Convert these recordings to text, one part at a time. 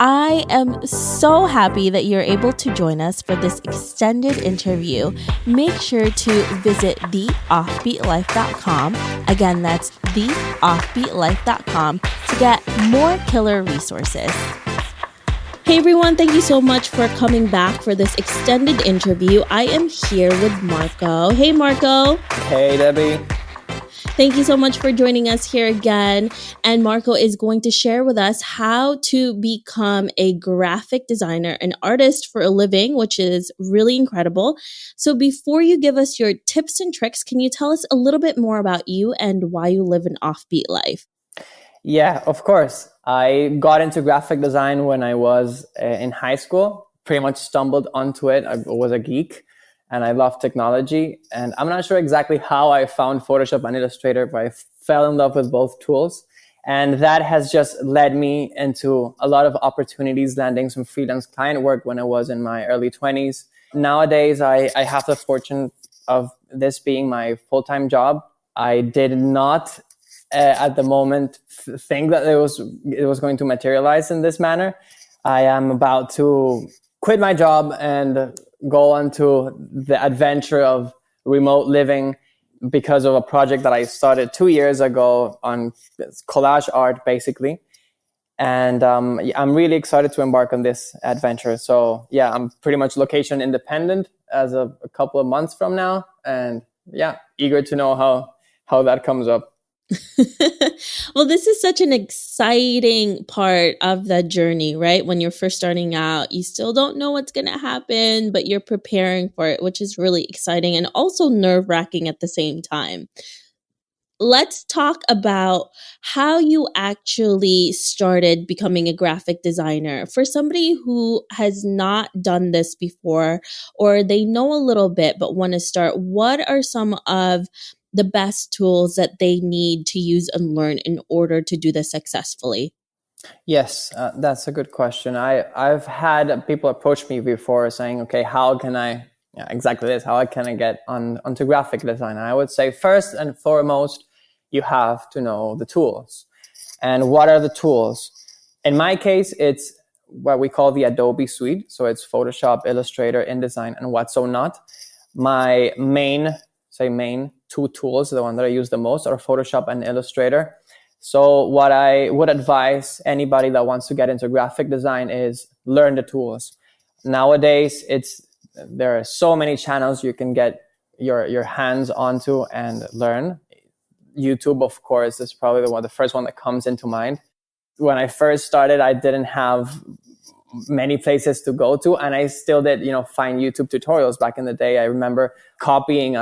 I am so happy that you're able to join us for this extended interview. Make sure to visit theoffbeatlife.com. Again, that's theoffbeatlife.com to get more killer resources. Hey everyone, thank you so much for coming back for this extended interview. I am here with Marco. Hey Marco. Hey Debbie. Thank you so much for joining us here again. And Marco is going to share with us how to become a graphic designer, an artist for a living, which is really incredible. So before you give us your tips and tricks, can you tell us a little bit more about you and why you live an offbeat life? Yeah, of course. I got into graphic design when I was in high school, pretty much stumbled onto it. I was a geek. And I love technology. And I'm not sure exactly how I found Photoshop and Illustrator, but I fell in love with both tools. And that has just led me into a lot of opportunities, landing some freelance client work when I was in my early 20s. Nowadays, I have the fortune of this being my full-time job. I did not, at the moment, think that it was going to materialize in this manner. I am about to quit my job and go on to the adventure of remote living because of a project that I started 2 years ago on collage art, basically. And I'm really excited to embark on this adventure. So yeah, I'm pretty much location independent as of a couple of months from now. And yeah, eager to know how that comes up. Well, this is such an exciting part of the journey, right? When you're first starting out, you still don't know what's going to happen, but you're preparing for it, which is really exciting and also nerve-wracking at the same time. Let's talk about how you actually started becoming a graphic designer. For somebody who has not done this before, or they know a little bit but want to start, what are some of the best tools that they need to use and learn in order to do this successfully? Yes, that's a good question. I've had people approach me before saying, okay, how can I, yeah, exactly this, how can I get onto graphic design? And I would say first and foremost, you have to know the tools. And what are the tools? In my case, it's what we call the Adobe suite. So it's Photoshop, Illustrator, InDesign, and What's Not. My main two tools, the one that I use the most, are Photoshop and Illustrator. So what I would advise anybody that wants to get into graphic design is learn the tools. Nowadays, there are so many channels you can get your hands onto and learn. YouTube, of course, is probably the first one that comes into mind. When I first started, I didn't have many places to go to, and I still did, find YouTube tutorials back in the day. I remember copying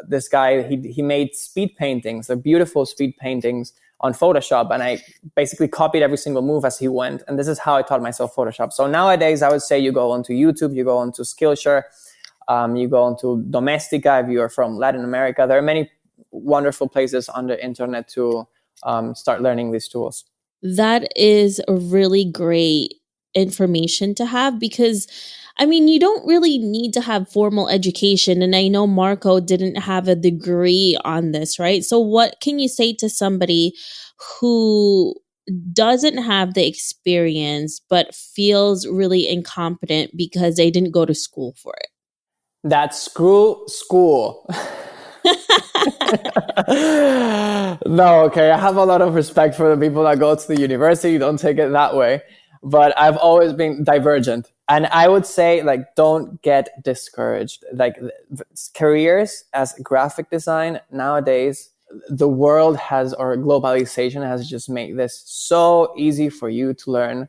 this guy. He made speed paintings, the beautiful speed paintings on Photoshop, and I basically copied every single move as he went. And this is how I taught myself Photoshop. So nowadays, I would say you go onto YouTube, you go onto Skillshare, you go onto Domestika if you are from Latin America. There are many wonderful places on the internet to start learning these tools. That is a really great information to have because you don't really need to have formal education. And I know Marco didn't have a degree on this, right? So what can you say to somebody who doesn't have the experience but feels really incompetent because they didn't go to school for it? That's screw school. No, okay. I have a lot of respect for the people that go to the university. Don't take it that way. But I've always been divergent. And I would say, don't get discouraged. Careers as graphic design nowadays, the world or globalization has just made this so easy for you to learn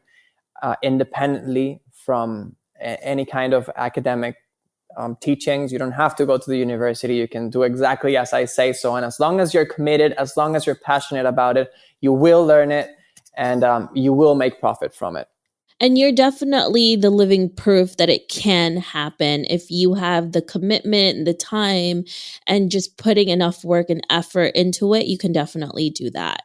independently from any kind of academic teachings. You don't have to go to the university. You can do exactly as I say so. And as long as you're committed, as long as you're passionate about it, you will learn it and you will make profit from it. And you're definitely the living proof that it can happen if you have the commitment and the time and just putting enough work and effort into it. You can definitely do that.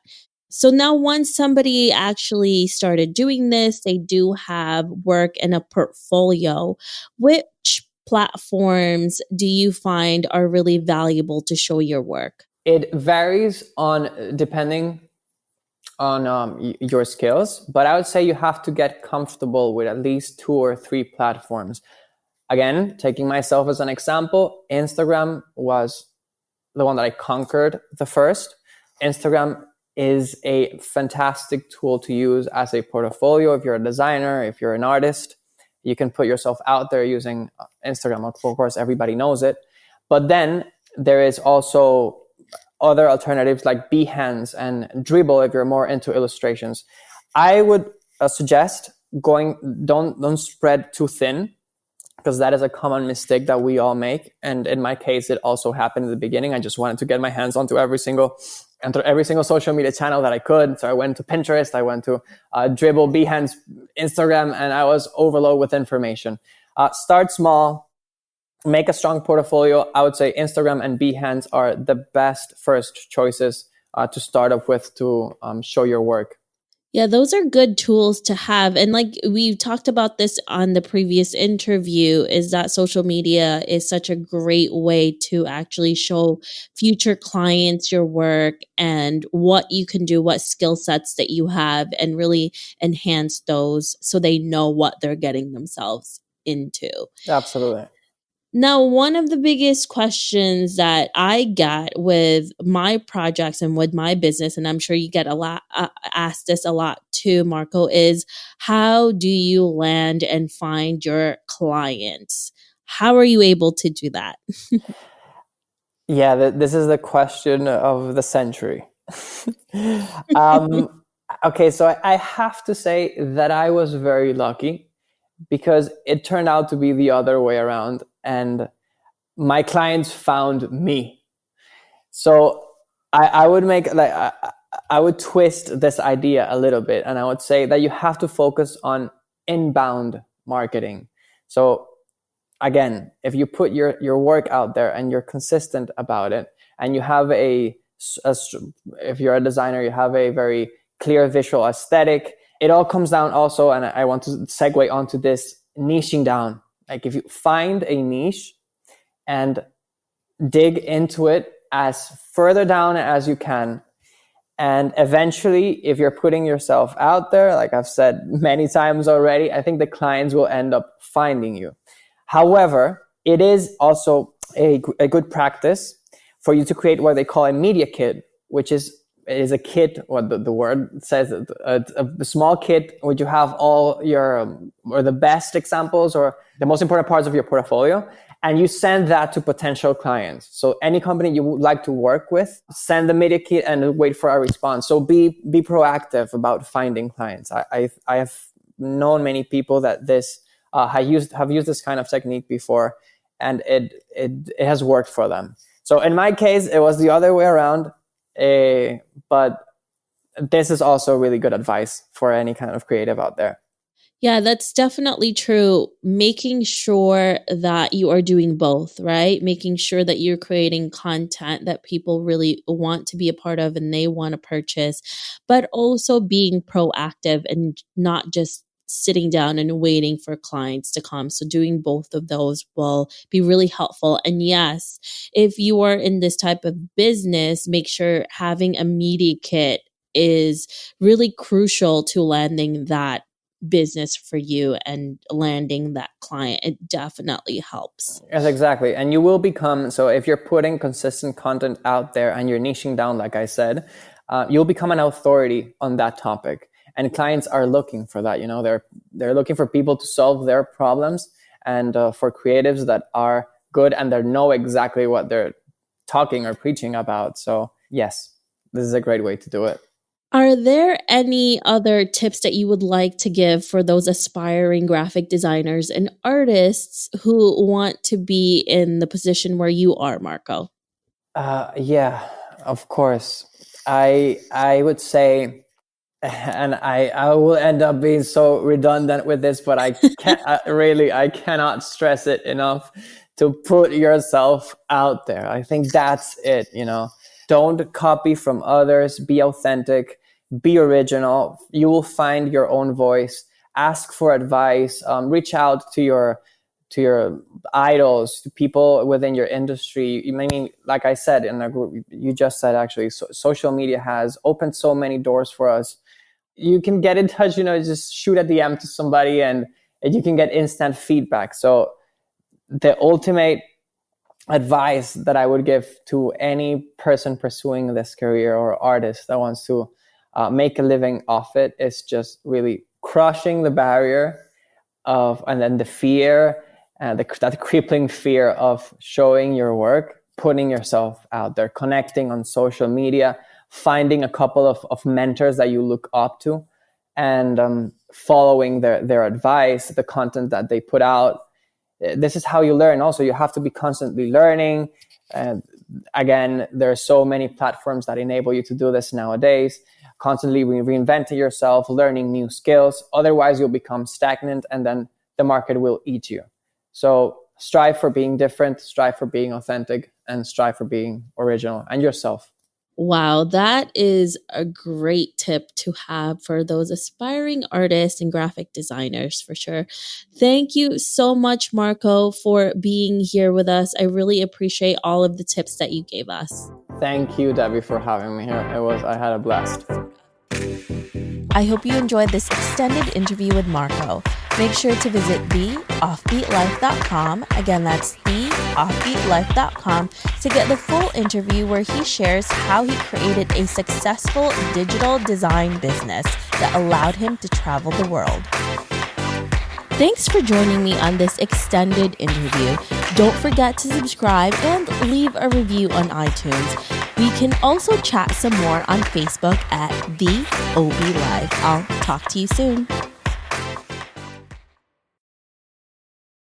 So now once somebody actually started doing this, they do have work and a portfolio. Which platforms do you find are really valuable to show your work? It varies depending on your skills, but I would say you have to get comfortable with at least 2 or 3 platforms. Again, taking myself as an example, Instagram was the one that I conquered the first. Instagram is a fantastic tool to use as a portfolio. If you're a designer, if you're an artist, you can put yourself out there using Instagram. Of course, everybody knows it. But then there is also other alternatives like Behance and Dribble if you're more into illustrations. I would suggest don't spread too thin, because that is a common mistake that we all make. And in my case, it also happened in the beginning. I just wanted to get my hands onto every single social media channel that I could. So I went to Pinterest, I went to Dribble, Behance, Instagram, and I was overloaded with information. Start small, make a strong portfolio. I would say Instagram and Behance are the best first choices to start up with to show your work. Yeah, those are good tools to have. And like we talked about this on the previous interview, is that social media is such a great way to actually show future clients your work and what you can do, what skill sets that you have, and really enhance those so they know what they're getting themselves into. Absolutely. Now, one of the biggest questions that I get with my projects and with my business, and I'm sure you get a lot asked this a lot too, Marco, is how do you land and find your clients? How are you able to do that? Yeah, this is the question of the century. um, okay, so I have to say that I was very lucky, because it turned out to be the other way around, and my clients found me. So I would make like I would twist this idea a little bit, and I would say that you have to focus on inbound marketing. So again, if you put your work out there and you're consistent about it, and you have if you're a designer, you have a very clear visual aesthetic, it all comes down also, and I want to segue onto this, niching down. Like if you find a niche and dig into it as further down as you can, and eventually, if you're putting yourself out there, like I've said many times already, I think the clients will end up finding you. However, it is also a good practice for you to create what they call a media kit, which is a kit, what the word says, a small kit where you have all your, or the best examples or the most important parts of your portfolio, and you send that to potential clients. So any company you would like to work with, send the media kit and wait for a response. So be proactive about finding clients. I have known many people that have used this kind of technique before, and it has worked for them. So in my case, it was the other way around, but this is also really good advice for any kind of creative out there. Yeah, that's definitely true. Making sure that you are doing both, right? Making sure that you're creating content that people really want to be a part of and they want to purchase, but also being proactive and not just sitting down and waiting for clients to come. So doing both of those will be really helpful. And yes, if you are in this type of business, make sure having a media kit is really crucial to landing that business for you and landing that client. It definitely helps. Yes, exactly. And you will become, so if you're putting consistent content out there and you're niching down, like I said, you'll become an authority on that topic. And clients are looking for that. They're looking for people to solve their problems, and for creatives that are good and they know exactly what they're talking or preaching about. So yes, this is a great way to do it. Are there any other tips that you would like to give for those aspiring graphic designers and artists who want to be in the position where you are, Marco? Yeah, of course. I would say, and I will end up being so redundant with this, but I can't I cannot stress it enough, to put yourself out there. I think that's it. Don't copy from others. Be authentic. Be original. You will find your own voice. Ask for advice. Reach out to your idols, to people within your industry. I mean, like I said in a group, you just said actually, social media has opened so many doors for us. You can get in touch, just shoot a DM to somebody and you can get instant feedback. So the ultimate advice that I would give to any person pursuing this career or artist that wants to make a living off it is just really crushing the barrier and then the fear and that crippling fear of showing your work, putting yourself out there, connecting on social media, finding a couple of mentors that you look up to, and following their advice, the content that they put out. This is how you learn. Also, you have to be constantly learning. And again, there are so many platforms that enable you to do this nowadays. Constantly reinventing yourself, learning new skills. Otherwise, you'll become stagnant and then the market will eat you. So strive for being different, strive for being authentic, and strive for being original and yourself. Wow, that is a great tip to have for those aspiring artists and graphic designers for sure. Thank you so much, Marco, for being here with us. I really appreciate all of the tips that you gave us. Thank you, Debbie, for having me here. I had a blast. I hope you enjoyed this extended interview with Marco. Make sure to visit theoffbeatlife.com. Again, that's theoffbeatlife.com to get the full interview where he shares how he created a successful digital design business that allowed him to travel the world. Thanks for joining me on this extended interview. Don't forget to subscribe and leave a review on iTunes. We can also chat some more on Facebook at The OB Live. I'll talk to you soon.